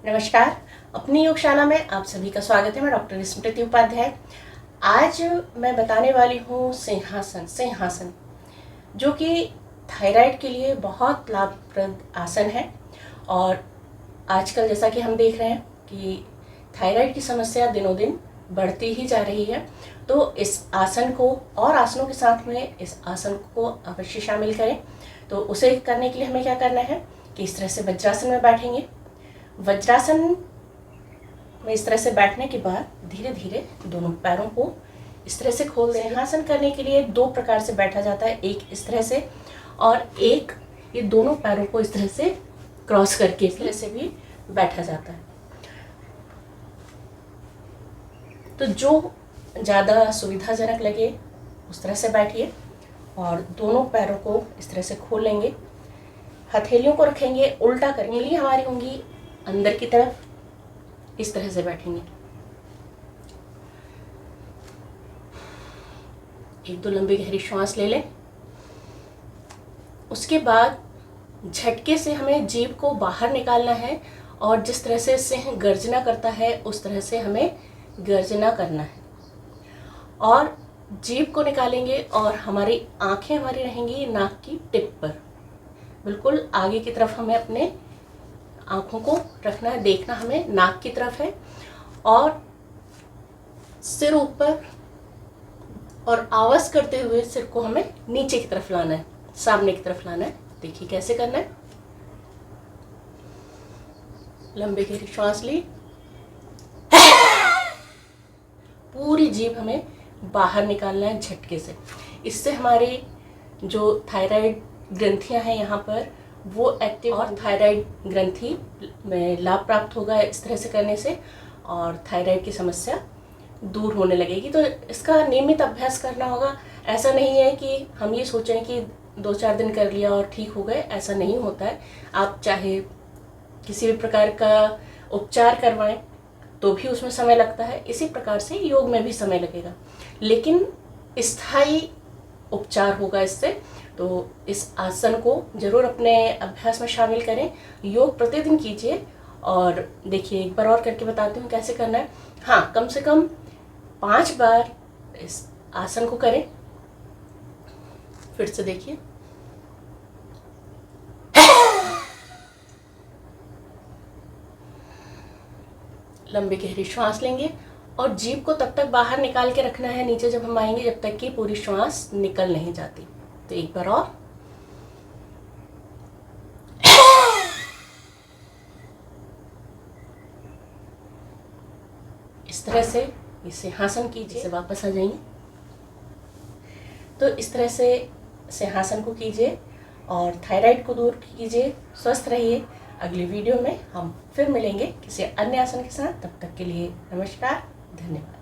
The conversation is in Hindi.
नमस्कार। अपनी योगशाला में आप सभी का स्वागत है। मैं डॉक्टर स्मृति उपाध्याय। आज मैं बताने वाली हूँ सिंहासन, जो कि थायराइड के लिए बहुत लाभप्रद आसन है। और आजकल जैसा कि हम देख रहे हैं कि थायराइड की समस्या दिनों दिन बढ़ती ही जा रही है, तो इस आसन को और आसनों के साथ में इस आसन को अवश्य शामिल करें। तो उसे करने के लिए हमें क्या करना है कि इस तरह से वज्रासन में बैठेंगे। वज्रासन में इस तरह से बैठने के बाद धीरे धीरे दोनों पैरों को इस तरह से खोल दें। सिंहासन करने के लिए दो प्रकार से बैठा जाता है, एक इस तरह से और एक ये दोनों पैरों को इस तरह से क्रॉस करके इस तरह से भी बैठा जाता है। तो जो ज़्यादा सुविधाजनक लगे उस तरह से बैठिए और दोनों पैरों को इस तरह से खोल लेंगे। हथेलियों को रखेंगे उल्टा करके, उंगली हमारी उंगली अंदर की तरफ इस तरह से बैठेंगे। एक दो लंबी गहरी श्वास ले लें। उसके बाद झटके से हमें जीभ को बाहर निकालना है और जिस तरह से सिंह गर्जना करता है उस तरह से हमें गर्जना करना है। और जीभ को निकालेंगे और हमारी आंखें हमारी रहेंगी नाक की टिप पर, बिल्कुल आगे की तरफ हमें अपने आँखों को रखना है। देखना हमें नाक की तरफ है और सिर ऊपर, और आवाज़ करते हुए सिर को हमें नीचे की तरफ लाना है, सामने की तरफ लाना है। देखिए कैसे करना है। लंबी गहरी श्वास ली, पूरी जीभ हमें बाहर निकालना है झटके से। इससे हमारी जो थायराइड ग्रंथियां हैं यहाँ पर वो एक्टिव और थायराइड ग्रंथि में लाभ प्राप्त होगा इस तरह से करने से, और थायराइड की समस्या दूर होने लगेगी। तो इसका नियमित अभ्यास करना होगा। ऐसा नहीं है कि हम ये सोचें कि 2-4 दिन कर लिया और ठीक हो गए, ऐसा नहीं होता है। आप चाहे किसी भी प्रकार का उपचार करवाएं तो भी उसमें समय लगता है, इसी प्रकार से योग में भी समय लगेगा, लेकिन स्थायी उपचार होगा इससे। तो इस आसन को जरूर अपने अभ्यास में शामिल करें। योग प्रतिदिन कीजिए। और देखिए एक बार और करके बताती हूँ कैसे करना है। हाँ, कम से कम 5 बार इस आसन को करें। फिर से देखिए, लंबी गहरी श्वास लेंगे और जीभ को तब तक बाहर निकाल के रखना है नीचे जब हम आएंगे, जब तक कि पूरी श्वास निकल नहीं जाती। तो एक बार और, इस तरह से ये सिंहासन कीजिए। वापस आ जाएंगे। तो इस तरह से सिंहासन को कीजिए और थायराइड को दूर कीजिए। स्वस्थ रहिए। अगली वीडियो में हम फिर मिलेंगे किसी अन्य आसन के साथ। तब तक के लिए नमस्कार, धन्यवाद।